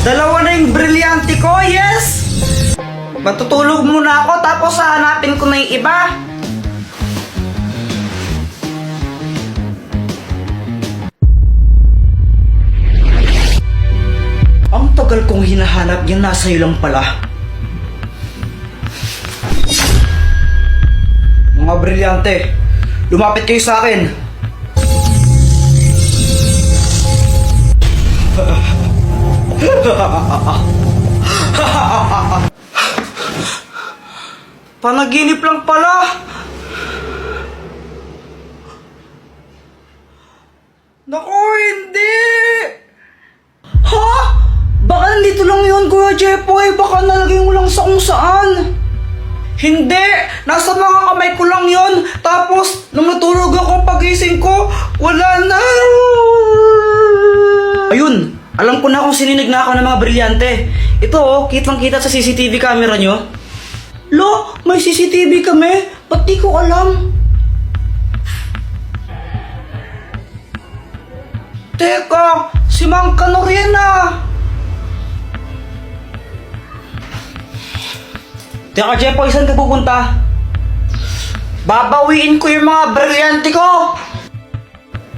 Dalawa na yung brilyante ko, yes! Matutulog muna ako tapos hahanapin ko na yung iba. Ang tagal kong hinahanap yan, nasa iyo lang pala. Mga brilyante, lumapit kayo sa akin. Panaginip lang pala. Naku, hindi. Ha? Baka nandito lang yun, Kuya Jepoy. Baka nalagay mo lang sa kung saan. Hindi! Nasa mga kamay ko lang yun. Tapos, nung natulog ako pagising ko, wala na. Ayun! Alam ko na kung sininig na ako ng mga brilyante. Ito oh, kitang-kita sa CCTV camera nyo. Lo, may CCTV kami. Ba't di ko alam? Teka, si Mang Kanoriena. Teka, Jepoy, saan ka pupunta? Babawiin ko yung mga brilyante ko!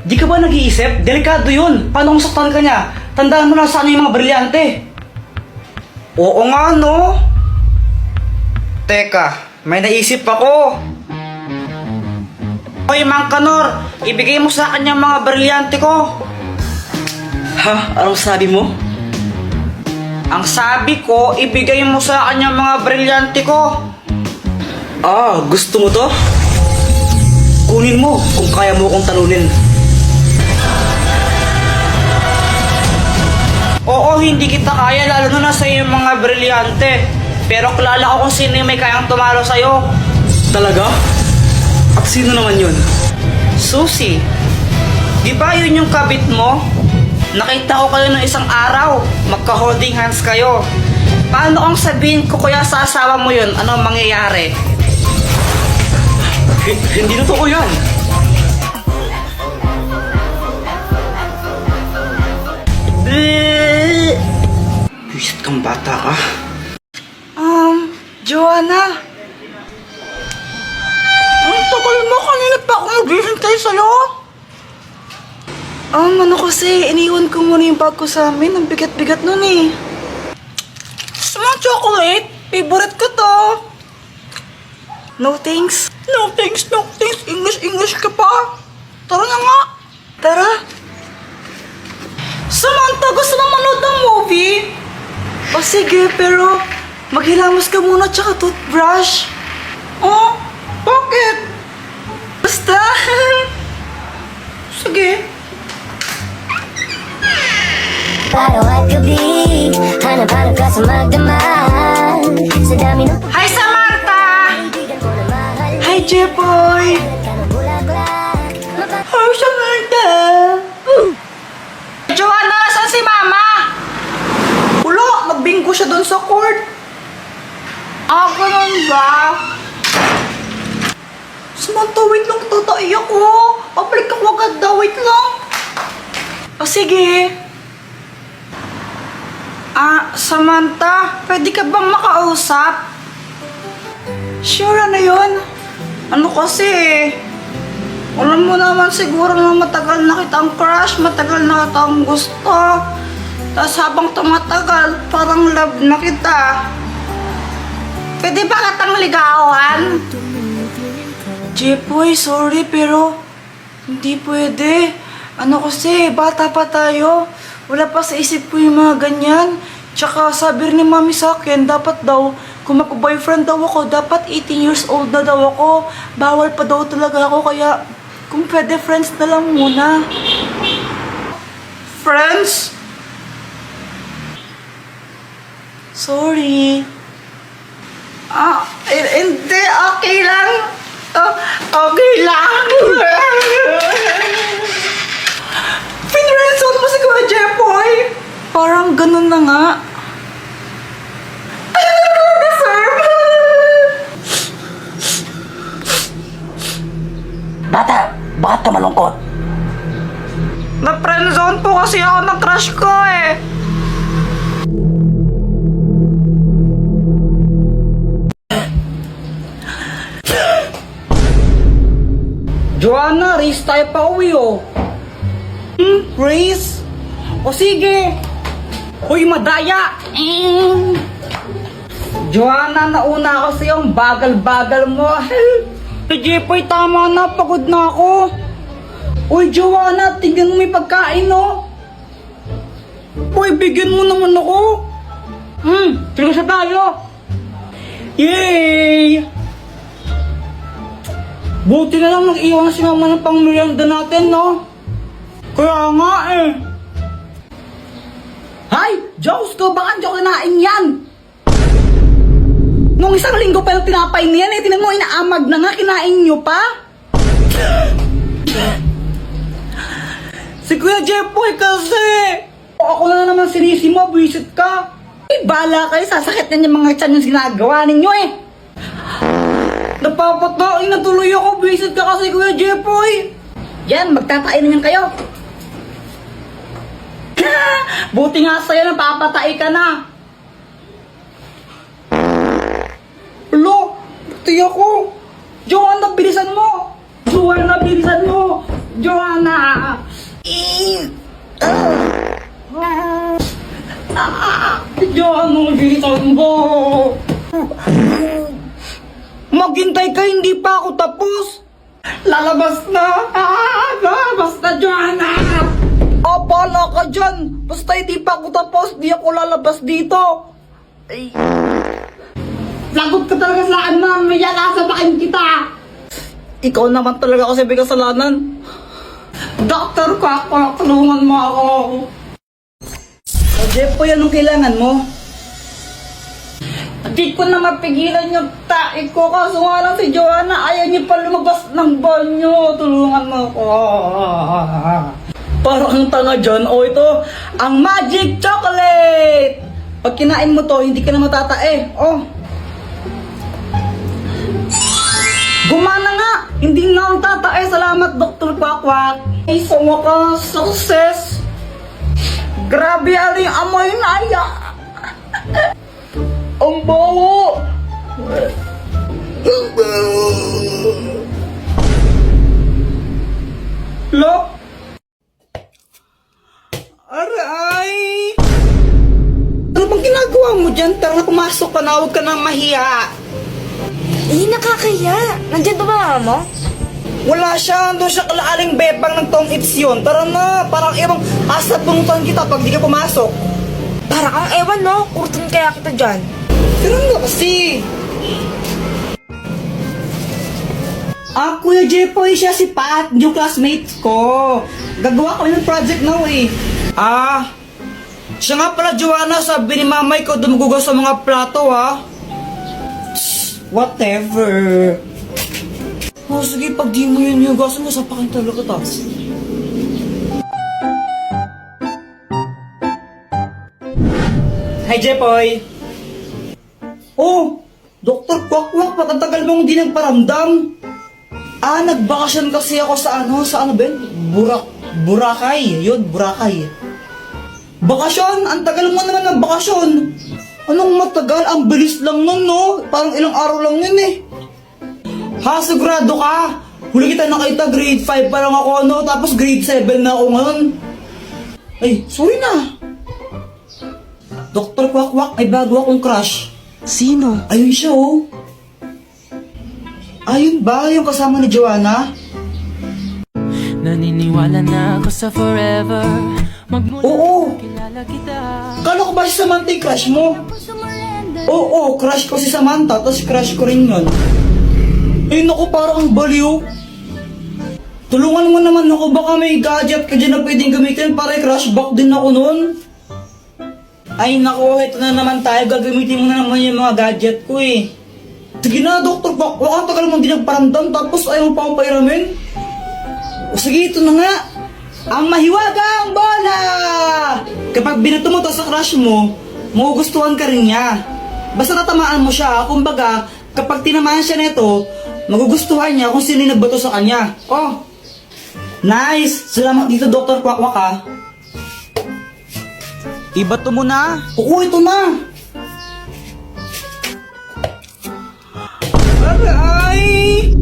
Di ka ba nag-iisip? Delikado yun. Paano kung saktan ka niya? Tandaan mo lang saan yung mga brilyante. Oo nga, no? Teka, may naisip ako. Hoy, Mang Kanor, ibigay mo sa akin yung mga brilyante ko. Ha? Anong sabi mo? Ang sabi ko, ibigay mo sa akin yung mga brilyante ko. Ah, gusto mo to? Kunin mo kung kaya mo kong talunin. Oo, hindi kita kaya, lalo na sa'yo yung mga brilyante. Pero kilala ko kung sino yung may kayang tumalo sa'yo. Talaga? At sino naman yun? Susie. Di ba yun yung kabit mo? Nakita ko kayo ng isang araw. Magka-holding hands kayo. Paano kung sabihin ko kaya sa asawa mo yun? Ano ang mangyayari? Hindi totoo yan. Bisit kang bata ka. Joanna. Ang tagal mo, kanina pa ako naghihintay sa'yo. Ano kasi, iniwan ko muna yung bag ko sa amin. Ang bigat-bigat nun eh. Gusto mo chocolate? Favorite ko to. No thanks. No thanks, no thanks. English ka pa. Tara na nga. Tara. Samantha, gusto mo manood ng movie? O sige, pero maghilamos ka muna tsaka toothbrush. Oh, bakit? Basta. Sige. Hi, Samantha! Hi, Jepoy! Hi, Samantha! Joanna, saan si Mama? Ulo, nagbingko siya doon sa court. Ah, ganun ba? Samantha, wait lang, tatay ako. Pabalik ako agad daw, wait lang. O sige. Ah, Samantha, pwede ka bang makausap? Sure, ano yun? Ano kasi alam mo naman siguro na matagal na kitang crush, matagal na kitang gusto. Tapos habang tumatagal, parang love na kita. Pwede ba kitang ligawan? Jepoy, sorry pero hindi pwede. Ano kasi, bata pa tayo. Wala pa sa isip ko yung mga ganyan. Tsaka sabi ni mami sa akin, dapat daw, kung mag-boyfriend daw ako, dapat 18 years old na daw ako. Bawal pa daw talaga ako, kaya kung pwede, friends na lang muna. Friends? Sorry. Ah, hindi, okay lang. Okay lang. Pinreson mo si Kuya Jepoy. Parang ganun na nga. I don't deserve. Bata, bakit ka malungkot? Na-friendzone po kasi ako ng crush ko eh. race tayo pa uwi oh. Race? O sige. Uy, madaya. Joanna, nauna ako sa'yo. Ang bagal-bagal mo. Jepoy, tama na. Pagod na ako. Uy, Joanna, tignan mo may pagkain, no? Uy, bigyan mo naman ako. Tignan tayo. Yay! Buti na lang nag-iwan si mama ng pang-merienda natin, no? Kaya nga eh. Hay! Diyos ko, baka hindi ako kinain yan! Nung isang linggo pa yung tinapay niyan eh, tinan mo, inaamag na nga, kinain nyo pa? Si Kuya Jepoy kasi! Ako na naman sinisi mo, visit ka! Eh, bala kayo, sasakit na yung mga tiyan yung ginagawa ninyo eh! Napapatain na tuloy ako, visit ka kasi Kuya Jepoy! Yan, magtatain na yan kayo! Buti nga sa'yo, napapatay ka na! Lo, pati ako! Joanna, bilisan mo! Joanna, bilisan mo! Joanna! Joanna, bilisan mo! Maghintay ka, hindi pa ako tapos! Lalabas na! Lalabas na, Joanna! Bala ka dyan! Basta hindi pa ako tapos, di ako lalabas dito! Ay. Lagot ka talaga sa akin, ma'am! May yakasabakin kita! Ikaw naman talaga kasi may kasalanan! Doktor ka ako! Tulungan mo ako! O Jepoy, anong kailangan mo? Hindi ko na mapigilan yung taik ko, kaso nga lang si Joanna ayaw niya pa lumabas ng banyo! Tulungan mo ako! Parang ang tanga dyan. O ito, ang magic chocolate! Pag kinain mo to, hindi ka na matatae. Oh. Gumana nga! Hindi na ako tatae. Salamat, Dr. Quack. Ay, sa wakas, success! Grabe, aling amoy na ya! Ang bawo! Ang bawo! Lo? Aray! Ano bang ginagawa mo dyan? Tara na, pumasok ka na, huwag ka na mahiya. Nakakaya. Nandiyan ba mama mo? Wala siya, doon siya kalaaling bebang ng Tom Ips yun. Tara na, parang ibang asa punutan kita pag di ka pumasok. Para kang ewan, no? Kurtun kaya kita dyan. Ganun nga kasi. Kuya Jepoy, siya si Pat, yung classmate ko. Gagawa ko ng project now eh. Siya nga pala, Joanna, sabi ni mamay ko dumugugas sa mga plato ha. Whatever. Sige, pag di mo yun hugasan mo, sapakin talaga kita. Hi, Jepoy. Oh, Dr. Quack, patatagal mong hindi nagparamdam. Nagbakasyon kasi ako sa ano ba yun? Boracay. Yun, Boracay. Bakasyon? Ang tagal mo naman ng bakasyon. Anong matagal? Ang bilis lang nun, no? Parang ilang araw lang yun eh. Sigurado ka? Huli kita nakita, grade 5 pa lang ako, no? Tapos grade 7 na ako ngayon. Ay, sorry na. Dr. Quack, may bago akong crush. Sino? Ayun siya, oh. Ayun ba? Yung kasama ni Joanna? Naniniwala na ako sa forever. Oo. Kilala kita. Kala ko ba si Samantha yung crush mo? Oo, crush ko si Samantha, tapos crush ko rin yun. Eh naku, parang ang baliw. Tulungan mo naman ako, baka may gadget ka dyan na pwedeng gamitin para i-crush back din ako nun. Ay naku, ito na naman tayo, gagamitin mo na naman yung mga gadget ko eh. Sige na, Dr. Quack, ang tagal mong di nagparamdam tapos ayaw mo pa akong pairamin. O sige, ito na nga. Ang mahiwagang bola! Kapag binato mo to sa crush mo, magugustuhan ka rin niya. Basta tatamaan mo siya, kumbaga, kapag tinamaan siya nito, magugustuhan niya kung sino yung nagbato sa kanya. Oh! Nice! Salamat dito, Dr. Quack ha. Ibato mo na? Oo, ito na! Aray!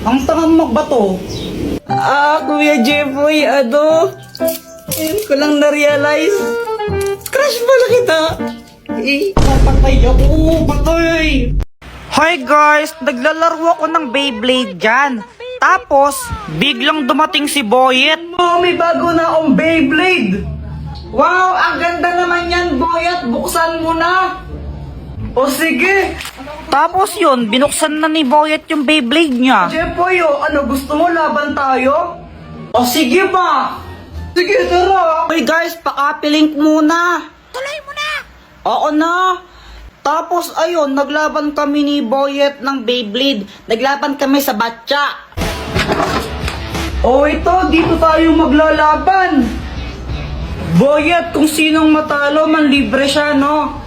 Ang tangang magbato. Kuya Jeffoy, ngayon ko lang na-realize. Crush pala kita. Papatay ako, patay. Hi guys, naglalaro ako ng Beyblade dyan. Tapos, biglang dumating si Boyet. May bago na akong Beyblade. Wow, ang ganda naman yan, Boyet. Buksan mo na. O sige. Tapos yun, binuksan na ni Boyet yung Beyblade niya. Jeffoy, ano gusto mo, laban tayo? O sige ba? Sige, tara. Hey guys, pakapilink muna. Tuloy mo na. Oo na. Tapos ayun, naglaban kami ni Boyet ng Beyblade. Naglaban kami sa batya. Ito, dito tayo maglalaban. Boyet, kung sinong matalo, manlibre siya, no?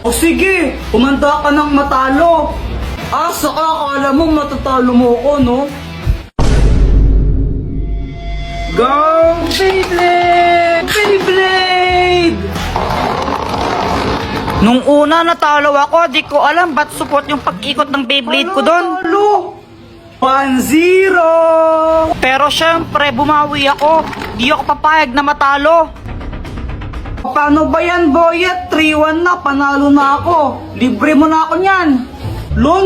O sige, kumanta ka ng matalo. Saka akala mo matatalo mo ko, no? Go, Beyblade! Beyblade! Nung una natalo ako, di ko alam ba't support yung pag-ikot ng Beyblade ko doon. 1-0! Pero syempre, bumawi ako. Di ako papayag na matalo. Paano ba yan, Boyet? 3-1 na, panalo na ako. Libre mo na ako niyan.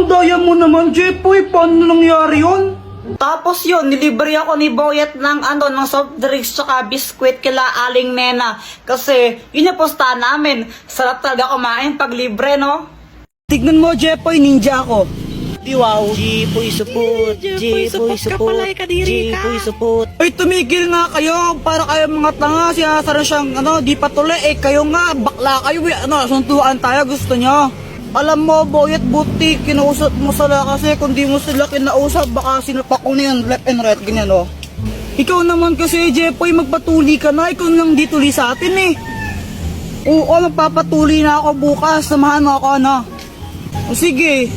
Daya mo naman, Jeffoy. Paano nangyari yun? Tapos yun, nilibre ako ni Boyet ng ng soft drinks tsaka biskwit kila Aling Nena. Kasi yun yung posta namin. Sarap talaga kumain pag libre, no? Tignan mo, Jeffoy, ninja ako. Wow. Jeffoy support. Jeffoy support. Jeffoy support. Ay, tumigil nga kayo. Para kayo mga tanga. Sinasara siyang di patuloy. Kayo nga, bakla kayo. Suntuan tayo. Gusto nyo. Alam mo, Boyet, buti kinausap mo sila kasi kung di mo sila kinausap, baka sinapak ko na yan left and right, ganyan, no? Ikaw naman kasi, Jeffoy, magpatuli ka na. Ikaw nang di tuli sa atin, eh. Oo, magpapatuli na ako bukas. Samahan mo ako, ano? O, sige.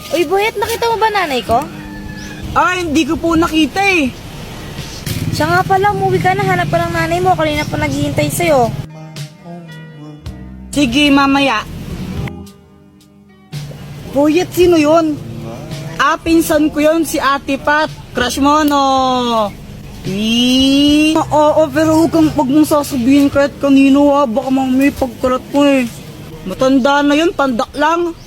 Uy, Boyet, nakita mo ba nanay ko? Hindi ko po nakita, eh. Siya nga pala, umuwi ka na. Hanap pa ng nanay mo. Kanina pa naghihintay sa'yo. Sige, mamaya. Boyet, sino yun? Pinsan ko yun, si Ate Pat. Crush mo, no? Oo, pero huwag mong sasabihin kahit kanino, ha. Baka may pagkalat mo, eh. Matanda na yun, pandak lang.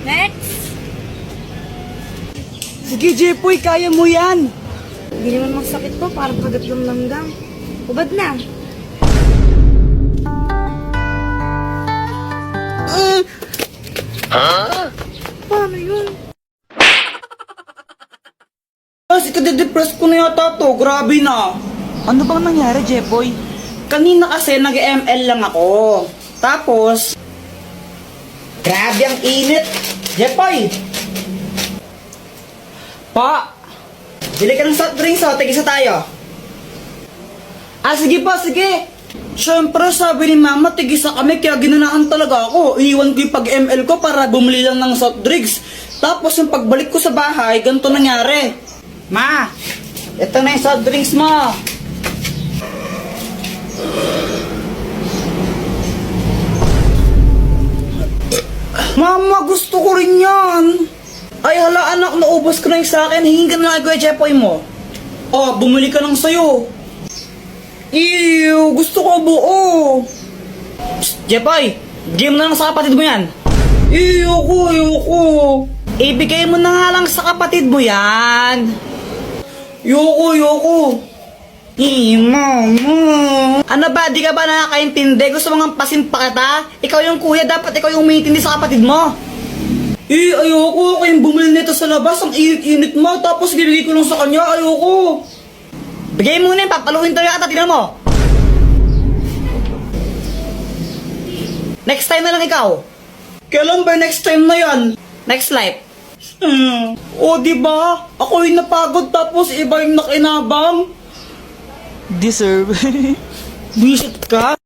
Next! Sige, Jeffoy, kaya mo yan. Hindi naman masakit to. Parang pagat ng langgam. Ubad na. Paano yun? Ikade-depress ko na yata to. Grabe na. Ano bang nangyari, Jeffoy? Kanina kasi nag-ML lang ako. Tapos, grabe ang init. Jeffoy! Bili ka ng soft drinks, tigisa tayo. Sige pa, sige. Siyempre, sabi ni Mama, tigisa kami, kaya ginanahan talaga ako. Iiwan ko yung pag-ML ko para bumili lang ng soft drinks. Tapos, yung pagbalik ko sa bahay, ganito nangyari. Ma, ito na yung soft drinks mo. Mama, gusto ko rin yan. Ay, hala anak, naubos ko na yung sa akin. Hingin ka na lang Kuya Jeffoy mo. Bumili ka ng sayo. Ew, gusto ko buo. Psst, Jeffoy, bigay mo na lang sa kapatid mo yan. Ayoko. Ibigay mo na nga lang sa kapatid mo yan. Yoko. Mama. Ano ba, di ka ba nakakaintindi? Gusto mo nga pasimpa kita? Ikaw yung kuya, dapat ikaw yung umiintindi sa kapatid mo. Ayoko. Kayong bumili nito sa labas, ang init-init mo, tapos bibigay ko lang sa kanya, ayoko. Bigay mo na yun, papaluhin tayo kita, tignan mo. Next time na lang ikaw. Kailan ba next time na yan? Next life. Diba? Ako yung napagod tapos iba yung nakinabang. Deserve. Visit ka?